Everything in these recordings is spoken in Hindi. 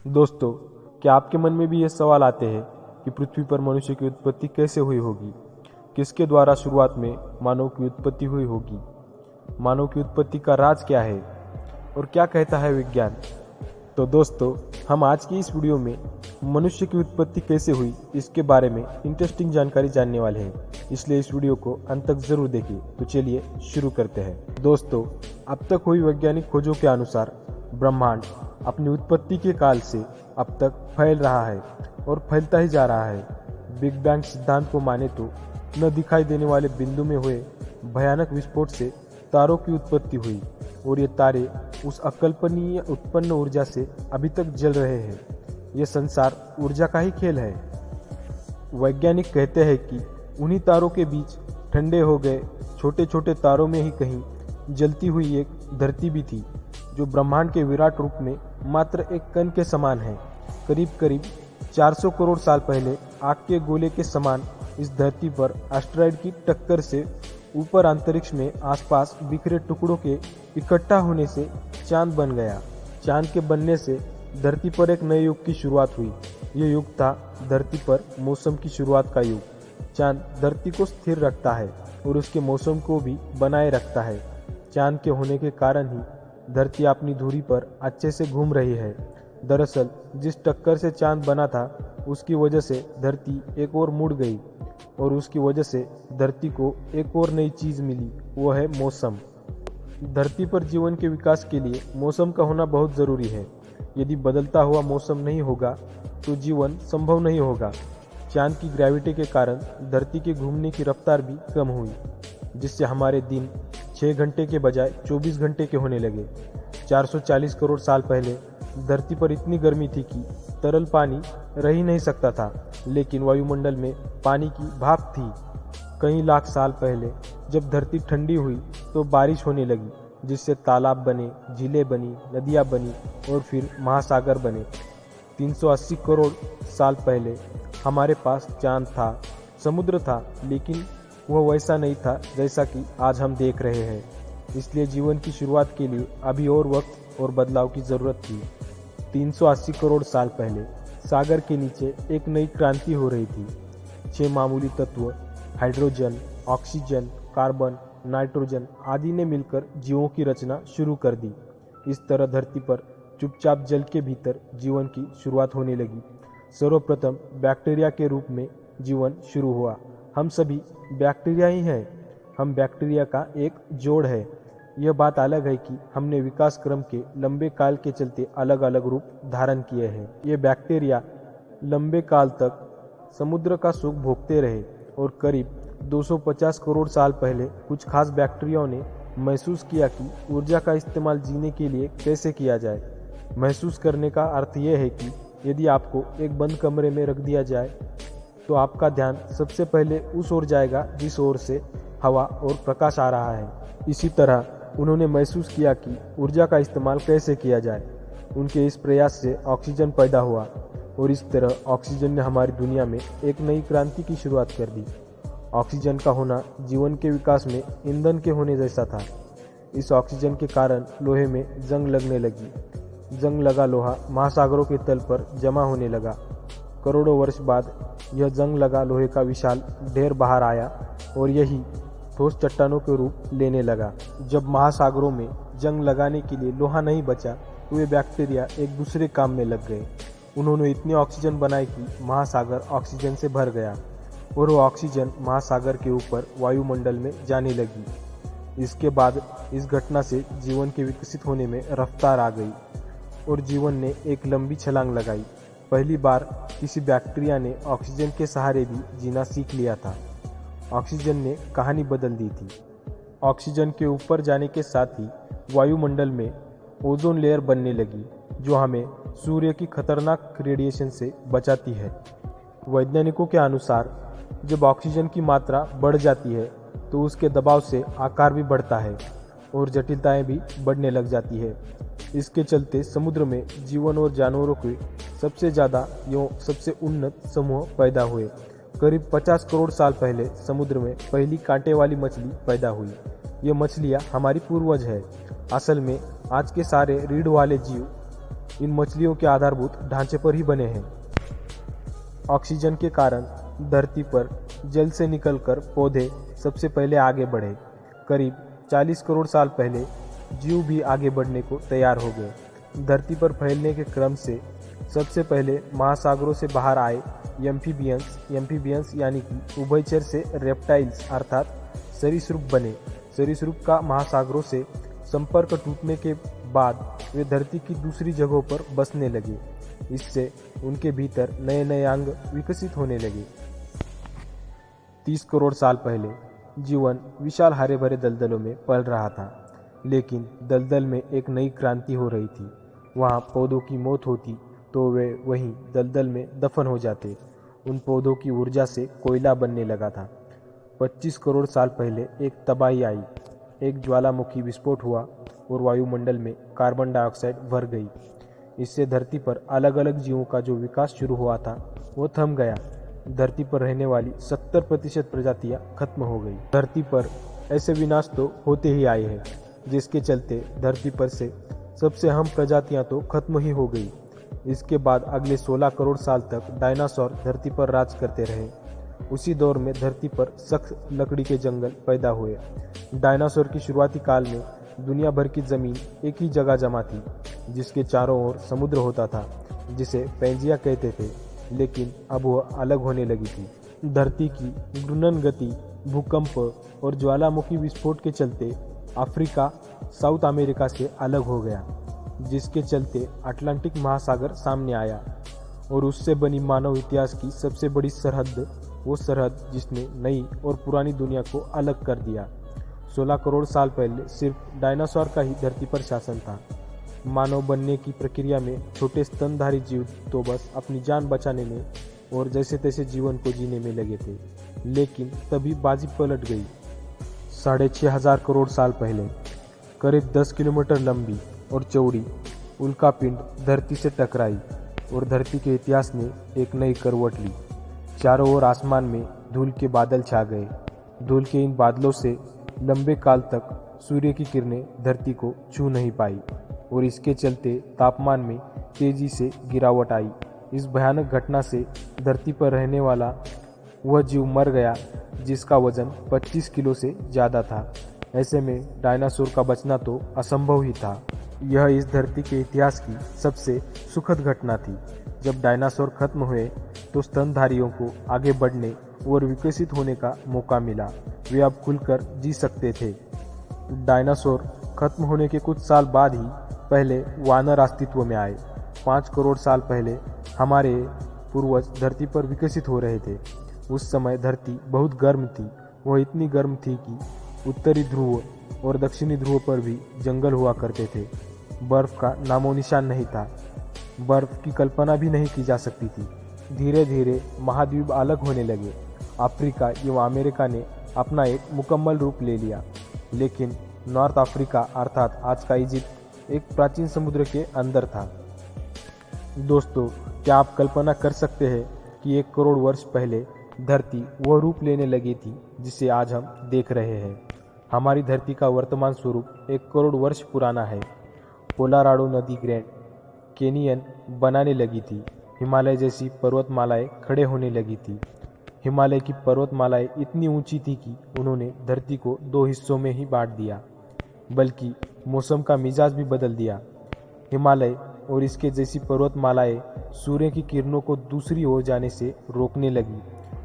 दोस्तों, क्या आपके मन में भी ये सवाल आते हैं कि पृथ्वी पर मनुष्य की उत्पत्ति कैसे हुई होगी? किसके द्वारा शुरुआत में मानव की उत्पत्ति हुई होगी? मानव की उत्पत्ति का राज क्या है और क्या कहता है विज्ञान? तो दोस्तों, हम आज की इस वीडियो में मनुष्य की उत्पत्ति कैसे हुई इसके बारे में इंटरेस्टिंग जानकारी जानने वाले हैं, इसलिए इस वीडियो को अंत तक जरूर देखिए। तो चलिए शुरू करते हैं। दोस्तों, अब तक हुई वैज्ञानिक खोजों के अनुसार ब्रह्मांड अपनी उत्पत्ति के काल से अब तक फैल रहा है और फैलता ही जा रहा है। बिग बैंग सिद्धांत को माने तो न दिखाई देने वाले बिंदु में हुए भयानक विस्फोट से तारों की उत्पत्ति हुई और ये तारे उस अकल्पनीय उत्पन्न ऊर्जा से अभी तक जल रहे हैं। ये संसार ऊर्जा का ही खेल है। वैज्ञानिक कहते हैं कि उन्हीं तारों के बीच ठंडे हो गए छोटे छोटे तारों में ही कहीं जलती हुई एक धरती भी थी, जो ब्रह्मांड के विराट रूप में मात्र एक कण के समान है। करीब करीब 400 करोड़ साल पहले आग के गोले के समान इस धरती पर एस्टेरॉयड की टक्कर से ऊपर अंतरिक्ष में आसपास बिखरे टुकड़ों के इकट्ठा होने से चांद बन गया। चांद के बनने से धरती पर एक नए युग की शुरुआत हुई। यह युग था धरती पर मौसम की शुरुआत का युग। चांद धरती को स्थिर रखता है और उसके मौसम को भी बनाए रखता है। चांद के होने के कारण ही धरती अपनी धुरी पर अच्छे से घूम रही है। दरअसल जिस टक्कर से चांद बना था उसकी वजह से धरती एक और मुड़ गई और उसकी वजह से धरती को एक और नई चीज मिली, वो है मौसम। धरती पर जीवन के विकास के लिए मौसम का होना बहुत जरूरी है। यदि बदलता हुआ मौसम नहीं होगा तो जीवन संभव नहीं होगा। चांद की ग्रेविटी के कारण धरती के घूमने की रफ्तार भी कम हुई, जिससे हमारे दिन 6 घंटे के बजाय 24 घंटे के होने लगे। 440 करोड़ साल पहले धरती पर इतनी गर्मी थी कि तरल पानी रह ही नहीं सकता था, लेकिन वायुमंडल में पानी की भाप थी। कई लाख साल पहले जब धरती ठंडी हुई तो बारिश होने लगी, जिससे तालाब बने, झीलें बनी, नदियाँ बनी और फिर महासागर बने। 380 करोड़ साल पहले हमारे पास चांद था, समुद्र था, लेकिन वह वैसा नहीं था जैसा कि आज हम देख रहे हैं। इसलिए जीवन की शुरुआत के लिए अभी और वक्त और बदलाव की ज़रूरत थी। 380 करोड़ साल पहले सागर के नीचे एक नई क्रांति हो रही थी। 6 मामूली तत्व हाइड्रोजन, ऑक्सीजन, कार्बन, नाइट्रोजन आदि ने मिलकर जीवों की रचना शुरू कर दी। इस तरह धरती पर चुपचाप जल के भीतर जीवन की शुरुआत होने लगी। सर्वप्रथम बैक्टीरिया के रूप में जीवन शुरू हुआ। हम सभी बैक्टीरिया ही हैं। हम बैक्टीरिया का एक जोड़ है। यह बात अलग है कि हमने विकास क्रम के लंबे काल के चलते अलग अलग रूप धारण किए हैं। ये बैक्टीरिया लंबे काल तक समुद्र का सुख भोगते रहे और करीब 250 करोड़ साल पहले कुछ खास बैक्टीरियाओं ने महसूस किया कि ऊर्जा का इस्तेमाल जीने के लिए कैसे किया जाए। महसूस करने का अर्थ यह है कि यदि आपको एक बंद कमरे में रख दिया जाए तो आपका ध्यान सबसे पहले उस ओर जाएगा जिस ओर से हवा और प्रकाश आ रहा है। इसी तरह उन्होंने महसूस किया कि ऊर्जा का इस्तेमाल कैसे किया जाए। उनके इस प्रयास से ऑक्सीजन पैदा हुआ और इस तरह ऑक्सीजन ने हमारी दुनिया में एक नई क्रांति की शुरुआत कर दी। ऑक्सीजन का होना जीवन के विकास में ईंधन के होने जैसा था। इस ऑक्सीजन के कारण लोहे में जंग लगने लगी। जंग लगा लोहा महासागरों के तल पर जमा होने लगा। करोड़ों वर्ष बाद यह जंग लगा लोहे का विशाल ढेर बाहर आया और यही ठोस चट्टानों के रूप लेने लगा। जब महासागरों में जंग लगाने के लिए लोहा नहीं बचा तो वे बैक्टीरिया एक दूसरे काम में लग गए। उन्होंने इतनी ऑक्सीजन बनाई कि महासागर ऑक्सीजन से भर गया और वह ऑक्सीजन महासागर के ऊपर वायुमंडल में जाने लगी। इसके बाद इस घटना से जीवन के विकसित होने में रफ्तार आ गई और जीवन ने एक लंबी छलांग लगाई। पहली बार किसी बैक्टीरिया ने ऑक्सीजन के सहारे भी जीना सीख लिया था। ऑक्सीजन ने कहानी बदल दी थी। ऑक्सीजन के ऊपर जाने के साथ ही वायुमंडल में ओजोन लेयर बनने लगी, जो हमें सूर्य की खतरनाक रेडिएशन से बचाती है। वैज्ञानिकों के अनुसार जब ऑक्सीजन की मात्रा बढ़ जाती है तो उसके दबाव से आकार भी बढ़ता है और जटिलताएं भी बढ़ने लग जाती है। इसके चलते समुद्र में जीवन और जानवरों के सबसे ज़्यादा एवं सबसे उन्नत समूह पैदा हुए। करीब 50 करोड़ साल पहले समुद्र में पहली कांटे वाली मछली पैदा हुई। ये मछलियाँ हमारी पूर्वज है। असल में आज के सारे रीढ़ वाले जीव इन मछलियों के आधारभूत ढांचे पर ही बने हैं। ऑक्सीजन के कारण धरती पर जल से निकलकर पौधे सबसे पहले आगे बढ़े। करीब 40 करोड़ साल पहले जीव भी आगे बढ़ने को तैयार हो गए। धरती पर फैलने के क्रम से सबसे पहले महासागरों से बाहर आए एम्फीबियंस यानी कि उभयचर से रेप्टाइल्स अर्थात सरीसृप बने। सरीसृप का महासागरों से संपर्क टूटने के बाद वे धरती की दूसरी जगहों पर बसने लगे। इससे उनके भीतर नए नए अंग विकसित होने लगे। 30 करोड़ साल पहले जीवन विशाल हरे भरे दलदलों में पल रहा था, लेकिन दलदल में एक नई क्रांति हो रही थी। वहाँ पौधों की मौत होती तो वे वहीं दलदल में दफन हो जाते। उन पौधों की ऊर्जा से कोयला बनने लगा था। 25 करोड़ साल पहले एक तबाही आई। एक ज्वालामुखी विस्फोट हुआ और वायुमंडल में कार्बन डाइऑक्साइड भर गई। इससे धरती पर अलग अलग जीवों का जो विकास शुरू हुआ था वो थम गया। धरती पर रहने वाली 70% प्रजातियां खत्म हो गई। धरती पर ऐसे विनाश तो होते ही आए हैं, जिसके चलते धरती पर से सबसे अहम प्रजातियां तो खत्म ही हो गई। इसके बाद अगले 16 करोड़ साल तक डायनासोर धरती पर राज करते रहे। उसी दौर में धरती पर सख्त लकड़ी के जंगल पैदा हुए। डायनासोर की शुरुआती काल में दुनिया भर की जमीन एक ही जगह जमा थी, जिसके चारों ओर समुद्र होता था, जिसे पैंजिया कहते थे। लेकिन अब वह अलग होने लगी थी। धरती की घूर्णन गति, भूकंप और ज्वालामुखी विस्फोट के चलते अफ्रीका साउथ अमेरिका से अलग हो गया, जिसके चलते अटलांटिक महासागर सामने आया और उससे बनी मानव इतिहास की सबसे बड़ी सरहद, वो सरहद जिसने नई और पुरानी दुनिया को अलग कर दिया। 16 करोड़ साल पहले सिर्फ डायनासोर का ही धरती पर शासन था। मानव बनने की प्रक्रिया में छोटे स्तनधारी जीव तो बस अपनी जान बचाने में और जैसे तैसे जीवन को जीने में लगे थे। लेकिन तभी बाजी पलट गई। 6,500 करोड़ साल पहले करीब 10 किलोमीटर लंबी और चौड़ी उल्कापिंड धरती से टकराई और धरती के इतिहास ने एक नई करवट ली। चारों ओर आसमान में धूल के बादल छा गए। धूल के इन बादलों से लंबे काल तक सूर्य की किरणें धरती को छू नहीं पाई और इसके चलते तापमान में तेजी से गिरावट आई। इस भयानक घटना से धरती पर रहने वाला वह जीव मर गया जिसका वजन 25 किलो से ज़्यादा था। ऐसे में डायनासोर का बचना तो असंभव ही था। यह इस धरती के इतिहास की सबसे सुखद घटना थी। जब डायनासोर खत्म हुए तो स्तनधारियों को आगे बढ़ने और विकसित होने का मौका मिला। वे अब खुलकर जी सकते थे। डायनासोर खत्म होने के कुछ साल बाद ही पहले वानर अस्तित्व में आए। 5 करोड़ साल पहले हमारे पूर्वज धरती पर विकसित हो रहे थे। उस समय धरती बहुत गर्म थी। वह इतनी गर्म थी कि उत्तरी ध्रुव और दक्षिणी ध्रुव पर भी जंगल हुआ करते थे। बर्फ का नामो निशान नहीं था। बर्फ की कल्पना भी नहीं की जा सकती थी। धीरे धीरे महाद्वीप अलग होने लगे। अफ्रीका एवं अमेरिका ने अपना एक मुकम्मल रूप ले लिया। लेकिन नॉर्थ अफ्रीका अर्थात आज का इजिप्ट एक प्राचीन समुद्र के अंदर था। दोस्तों, क्या आप कल्पना कर सकते हैं कि 1 करोड़ वर्ष पहले धरती वह रूप लेने लगी थी जिसे आज हम देख रहे हैं। हमारी धरती का वर्तमान स्वरूप 1 करोड़ वर्ष पुराना है। कोलोराडो नदी ग्रैंड कैनियन बनाने लगी थी। हिमालय जैसी पर्वतमालाएं खड़े होने लगी थी। हिमालय की पर्वतमालाएं इतनी ऊंची थी कि उन्होंने धरती को 2 हिस्सों में ही बांट दिया, बल्कि मौसम का मिजाज भी बदल दिया। हिमालय और इसके जैसी पर्वतमालाएं सूर्य की किरणों को दूसरी ओर जाने से रोकने लगी।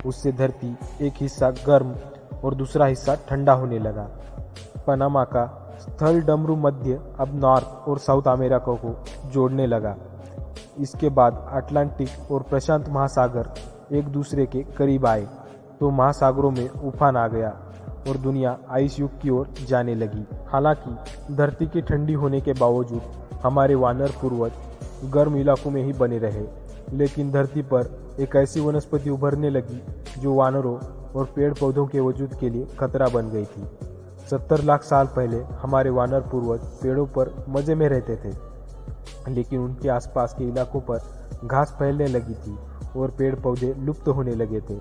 उससे धरती एक हिस्सा गर्म और दूसरा हिस्सा ठंडा होने लगा। पनामा का स्थल डमरू मध्य अब नॉर्थ और साउथ अमेरिका को जोड़ने लगा। इसके बाद अटलांटिक और प्रशांत महासागर एक दूसरे के करीब आए तो महासागरों में उफान आ गया और दुनिया आइस युग की ओर जाने लगी। हालांकि धरती के ठंडी होने के बावजूद हमारे वानर पूर्वज गर्म इलाकों में ही बने रहे, लेकिन धरती पर एक ऐसी वनस्पति उभरने लगी जो वानरों और पेड़ पौधों के वजूद के लिए खतरा बन गई थी। 70 लाख साल पहले हमारे वानर पूर्वज पेड़ों पर मजे में रहते थे, लेकिन उनके आसपास के इलाकों पर घास फैलने लगी थी और पेड़ पौधे लुप्त होने लगे थे।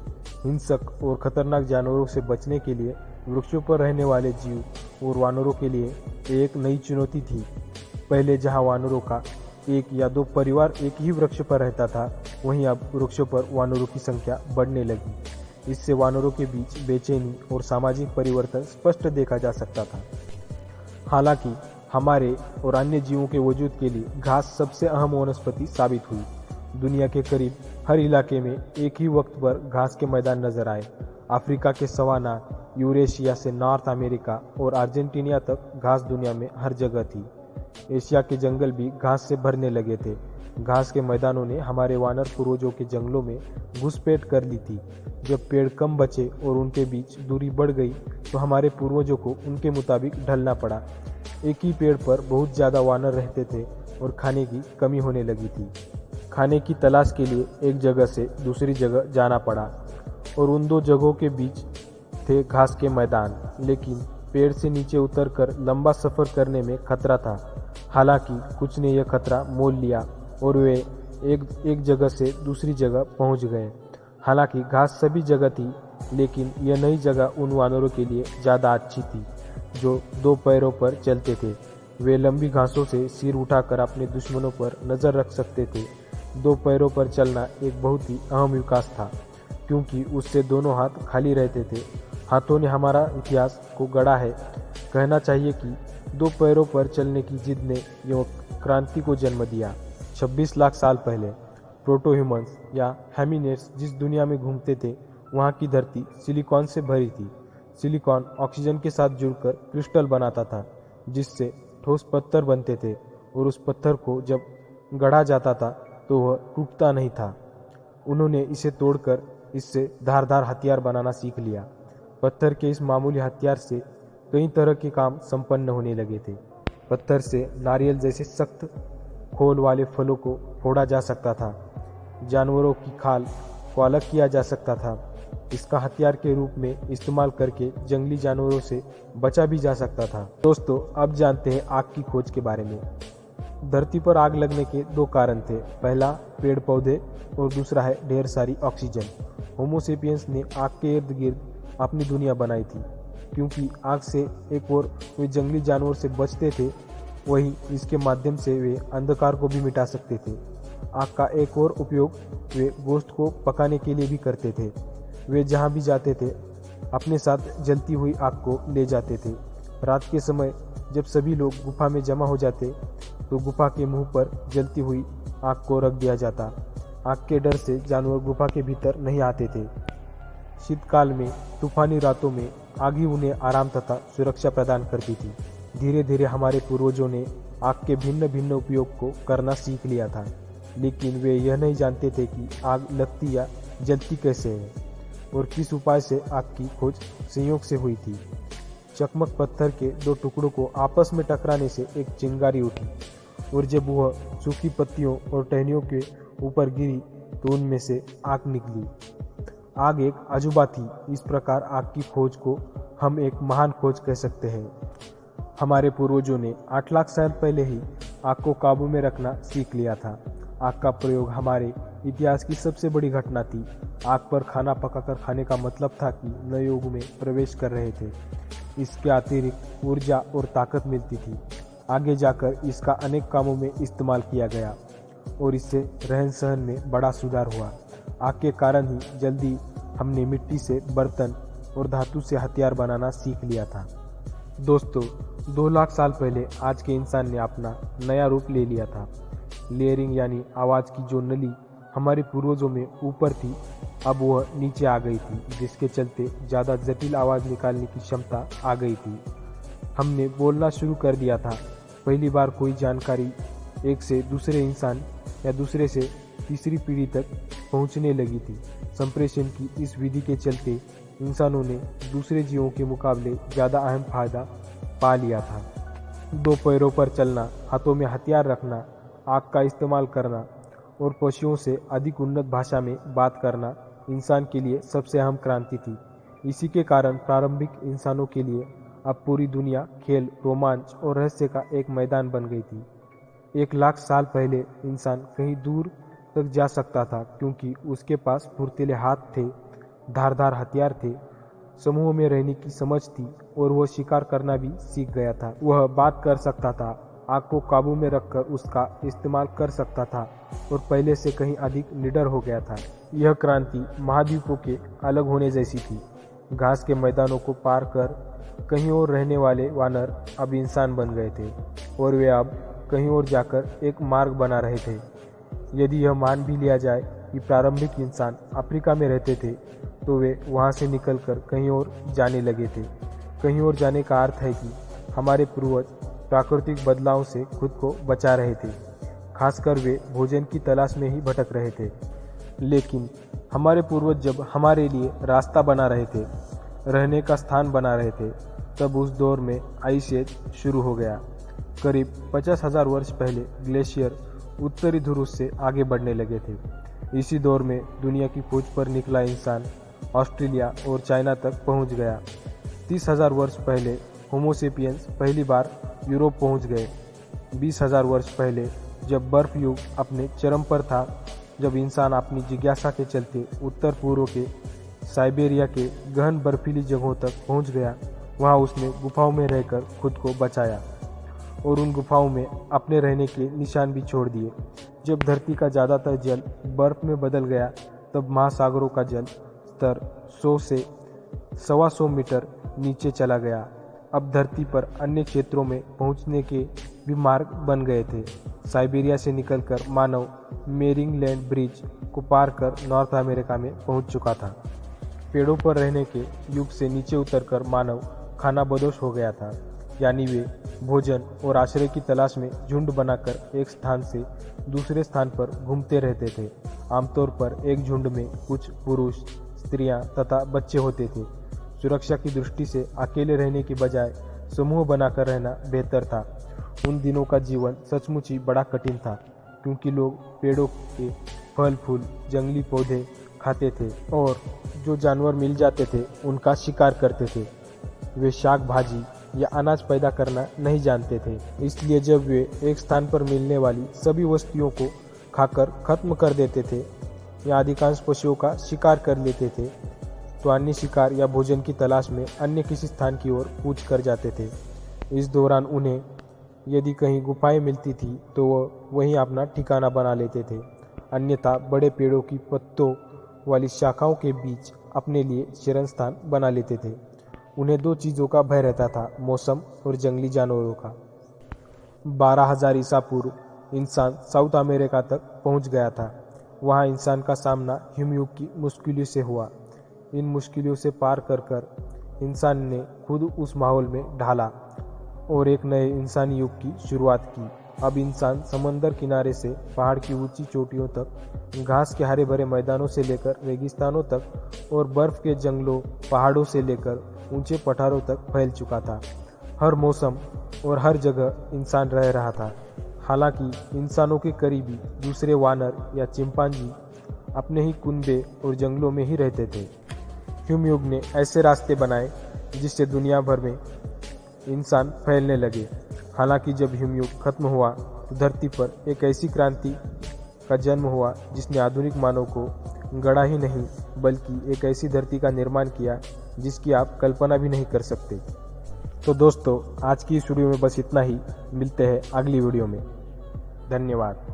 हिंसक और खतरनाक जानवरों से बचने के लिए वृक्षों पर रहने वाले जीव और वानरों के लिए एक नई चुनौती थी। पहले जहां वानरों का एक या दो परिवार एक ही वृक्ष पर रहता था, वहीं अब वृक्षों पर वानरों की संख्या बढ़ने लगी। इससे वानरों के बीच बेचैनी और सामाजिक परिवर्तन स्पष्ट देखा जा सकता था। हालांकि हमारे और अन्य जीवों के वजूद के लिए घास सबसे अहम वनस्पति साबित हुई। दुनिया के करीब हर इलाके में एक ही वक्त पर घास के मैदान नजर आए। अफ्रीका के सवाना, यूरेशिया से नॉर्थ अमेरिका और अर्जेंटीना तक घास दुनिया में हर जगह थी। एशिया के जंगल भी घास से भरने लगे थे। घास के मैदानों ने हमारे वानर पूर्वजों के जंगलों में घुसपैठ कर ली थी। जब पेड़ कम बचे और उनके बीच दूरी बढ़ गई तो हमारे पूर्वजों को उनके मुताबिक ढलना पड़ा। एक ही पेड़ पर बहुत ज़्यादा वानर रहते थे और खाने की कमी होने लगी थी। खाने की तलाश के लिए एक जगह से दूसरी जगह जाना पड़ा और उन दो जगहों के बीच थे घास के मैदान। लेकिन पेड़ से नीचे उतरकर लंबा सफ़र करने में खतरा था। हालांकि कुछ ने यह खतरा मोल लिया और वे एक जगह से दूसरी जगह पहुंच गए। हालांकि घास सभी जगह थी, लेकिन यह नई जगह उन वानरों के लिए ज़्यादा अच्छी थी जो दो पैरों पर चलते थे। वे लंबी घासों से सिर उठाकर अपने दुश्मनों पर नज़र रख सकते थे। दो पैरों पर चलना एक बहुत ही अहम विकास था, क्योंकि उससे दोनों हाथ खाली रहते थे। हाथों ने हमारा इतिहास को गढ़ा है। कहना चाहिए कि दो पैरों पर चलने की जिद ने यह क्रांति को जन्म दिया। 26 लाख साल पहले प्रोटो ह्यूमंस या हैमिनेट्स जिस दुनिया में घूमते थे, वहाँ की धरती सिलिकॉन से भरी थी। सिलिकॉन ऑक्सीजन के साथ जुड़कर क्रिस्टल बनाता था, जिससे ठोस पत्थर बनते थे, और उस पत्थर को जब गढ़ा जाता था तो वह टूटता नहीं था। उन्होंने इसे तोड़कर इससे धारदार हथियार बनाना सीख लिया। पत्थर के इस मामूली हथियार से कई तरह के काम संपन्न होने लगे थे। पत्थर से नारियल जैसे सख्त खोल वाले फलों को फोड़ा जा सकता था। जानवरों की खाल को अलग किया जा सकता था। इसका हथियार के रूप में इस्तेमाल करके जंगली जानवरों से बचा भी जा सकता था। दोस्तों, अब जानते हैं आग की खोज के बारे में। धरती पर आग लगने के दो कारण थे। पहला पेड़ पौधे और दूसरा है ढेर सारी ऑक्सीजन। होमोसेपियंस ने आग के इर्द गिर्द अपनी दुनिया बनाई थी, क्योंकि आग से एक और वे जंगली जानवर से बचते थे, वहीं इसके माध्यम से वे अंधकार को भी मिटा सकते थे। आग का एक और उपयोग वे गोश्त को पकाने के लिए भी करते थे। वे जहाँ भी जाते थे अपने साथ जलती हुई आग को ले जाते थे। रात के समय जब सभी लोग गुफा में जमा हो जाते तो गुफा के मुंह पर जलती हुई आग को रख दिया जाता। आग के डर से जानवर गुफा के भीतर नहीं आते थे। शीतकाल में तूफानी रातों में आग ही उन्हें आराम तथा सुरक्षा प्रदान करती थी। धीरे धीरे हमारे पूर्वजों ने आग के भिन्न भिन्न उपयोग को करना सीख लिया था, लेकिन वे यह नहीं जानते थे कि आग लगती या जलती कैसे है और किस उपाय से आग की खोज संयोग से हुई थी। चकमक पत्थर के दो टुकड़ों को आपस में टकराने से एक चिंगारी उठी, और जब वह सूखी पत्तियों और टहनियों के ऊपर गिरी तो उनमें से आग निकली। आग एक अजूबा थी। इस प्रकार आग की खोज को हम एक महान खोज कह सकते हैं। हमारे पूर्वजों ने 8 लाख साल पहले ही आग को काबू में रखना सीख लिया था। आग का प्रयोग हमारे इतिहास की सबसे बड़ी घटना थी। आग पर खाना पकाकर खाने का मतलब था कि नए युग में प्रवेश कर रहे थे। इसके अतिरिक्त ऊर्जा और ताकत मिलती थी। आगे जाकर इसका अनेक कामों में इस्तेमाल किया गया और इससे रहन सहन में बड़ा सुधार हुआ। आग के कारण ही जल्दी हमने मिट्टी से बर्तन और धातु से हथियार बनाना सीख लिया था। दोस्तों, 2 लाख साल पहले आज के इंसान ने अपना नया रूप ले लिया था। लेयरिंग यानी आवाज़ की जो नली हमारे पूर्वजों में ऊपर थी, अब वह नीचे आ गई थी, जिसके चलते ज़्यादा जटिल आवाज़ निकालने की क्षमता आ गई थी। हमने बोलना शुरू कर दिया था। पहली बार कोई जानकारी एक से दूसरे इंसान या दूसरे से तीसरी पीढ़ी तक पहुंचने लगी थी। संप्रेषण की इस विधि के चलते इंसानों ने दूसरे जीवों के मुकाबले ज़्यादा अहम फायदा पा लिया था। 2 पैरों पर चलना, हाथों में हथियार रखना, आग का इस्तेमाल करना और पशुओं से अधिक उन्नत भाषा में बात करना इंसान के लिए सबसे अहम क्रांति थी। इसी के कारण प्रारंभिक इंसानों के लिए अब पूरी दुनिया खेल, रोमांच और रहस्य का एक मैदान बन गई थी। 1 लाख साल पहले इंसान कहीं दूर तक जा सकता था, क्योंकि उसके पास फुर्तीले हाथ थे, धारदार हथियार थे, समूह में रहने की समझ थी और वह शिकार करना भी सीख गया था। वह बात कर सकता था आग को काबू में रखकर उसका इस्तेमाल कर सकता था और पहले से कहीं अधिक निडर हो गया था। यह क्रांति महाद्वीपों के अलग होने जैसी थी। घास के मैदानों को पार कर कहीं और रहने वाले वानर अब इंसान बन गए थे और वे अब कहीं और जाकर एक मार्ग बना रहे थे। यदि यह मान भी लिया जाए कि प्रारंभिक इंसान अफ्रीका में रहते थे, तो वे वहां से निकलकर कहीं और जाने लगे थे। कहीं और जाने का अर्थ है कि हमारे पूर्वज प्राकृतिक बदलाव से खुद को बचा रहे थे। खासकर वे भोजन की तलाश में ही भटक रहे थे। लेकिन हमारे पूर्वज जब हमारे लिए रास्ता बना रहे थे, रहने का स्थान बना रहे थे, तब उस दौर में आइस एज शुरू हो गया। करीब 50,000 वर्ष पहले ग्लेशियर उत्तरी ध्रुव से आगे बढ़ने लगे थे। इसी दौर में दुनिया की खोज पर निकला इंसान ऑस्ट्रेलिया और चाइना तक पहुंच गया। 30,000 वर्ष पहले होमोसेपियंस पहली बार यूरोप पहुंच गए। 20,000 वर्ष पहले जब बर्फ युग अपने चरम पर था, जब इंसान अपनी जिज्ञासा के चलते उत्तर पूर्व के साइबेरिया के गहन बर्फीली जगहों तक पहुंच गया, वहां उसने गुफाओं में रहकर खुद को बचाया और उन गुफाओं में अपने रहने के निशान भी छोड़ दिए। जब धरती का ज़्यादातर जल बर्फ में बदल गया, तब महासागरों का जल स्तर 100 से 125 मीटर नीचे चला गया। अब धरती पर अन्य क्षेत्रों में पहुंचने के भी मार्ग बन गए थे। साइबेरिया से निकलकर मानव मेरिंग लैंड ब्रिज को पार कर नॉर्थ अमेरिका में पहुंच चुका था। पेड़ों पर रहने के युग से नीचे उतरकर मानव खानाबदोश हो गया था, यानी वे भोजन और आश्रय की तलाश में झुंड बनाकर एक स्थान से दूसरे स्थान पर घूमते रहते थे। आमतौर पर एक झुंड में कुछ पुरुष, स्त्रियां तथा बच्चे होते थे। सुरक्षा की दृष्टि से अकेले रहने की बजाय समूह बनाकर रहना बेहतर था। उन दिनों का जीवन सचमुच ही बड़ा कठिन था, क्योंकि लोग पेड़ों के फल फूल, जंगली पौधे खाते थे और जो जानवर मिल जाते थे उनका शिकार करते थे। वे शाक भाजी या अनाज पैदा करना नहीं जानते थे। इसलिए जब वे एक स्थान पर मिलने वाली सभी वस्तुओं को खाकर खत्म कर देते थे या अधिकांश पशुओं का शिकार कर लेते थे, तो अन्य शिकार या भोजन की तलाश में अन्य किसी स्थान की ओर कूच कर जाते थे। इस दौरान उन्हें यदि कहीं गुफाएं मिलती थी तो वह वहीं अपना ठिकाना बना लेते थे, अन्यथा बड़े पेड़ों की पत्तों वाली शाखाओं के बीच अपने लिए शरण स्थान बना लेते थे। उन्हें दो चीज़ों का भय रहता था, मौसम और जंगली जानवरों का। 12,000 ईसा पूर्व इंसान साउथ अमेरिका तक पहुंच गया था। वहां इंसान का सामना हिमयुग की मुश्किलों से हुआ। इन मुश्किलों से पार कर कर इंसान ने खुद उस माहौल में ढाला और एक नए इंसानी युग की शुरुआत की। अब इंसान समंदर किनारे से पहाड़ की ऊंची चोटियों तक, घास के हरे भरे मैदानों से लेकर रेगिस्तानों तक और बर्फ के जंगलों, पहाड़ों से लेकर ऊंचे पठारों तक फैल चुका था। हर मौसम और हर जगह इंसान रह रहा था। हालांकि इंसानों के करीबी दूसरे वानर या चिंपांजी अपने ही कुनबे और जंगलों में ही रहते थे। हिमयुग ने ऐसे रास्ते बनाए जिससे दुनिया भर में इंसान फैलने लगे। हालांकि जब हिमयुग खत्म हुआ तो धरती पर एक ऐसी क्रांति का जन्म हुआ जिसने आधुनिक मानव को गढ़ा ही नहीं, बल्कि एक ऐसी धरती का निर्माण किया जिसकी आप कल्पना भी नहीं कर सकते। तो दोस्तों, आज की इस वीडियो में बस इतना ही। मिलते हैं अगली वीडियो में। धन्यवाद।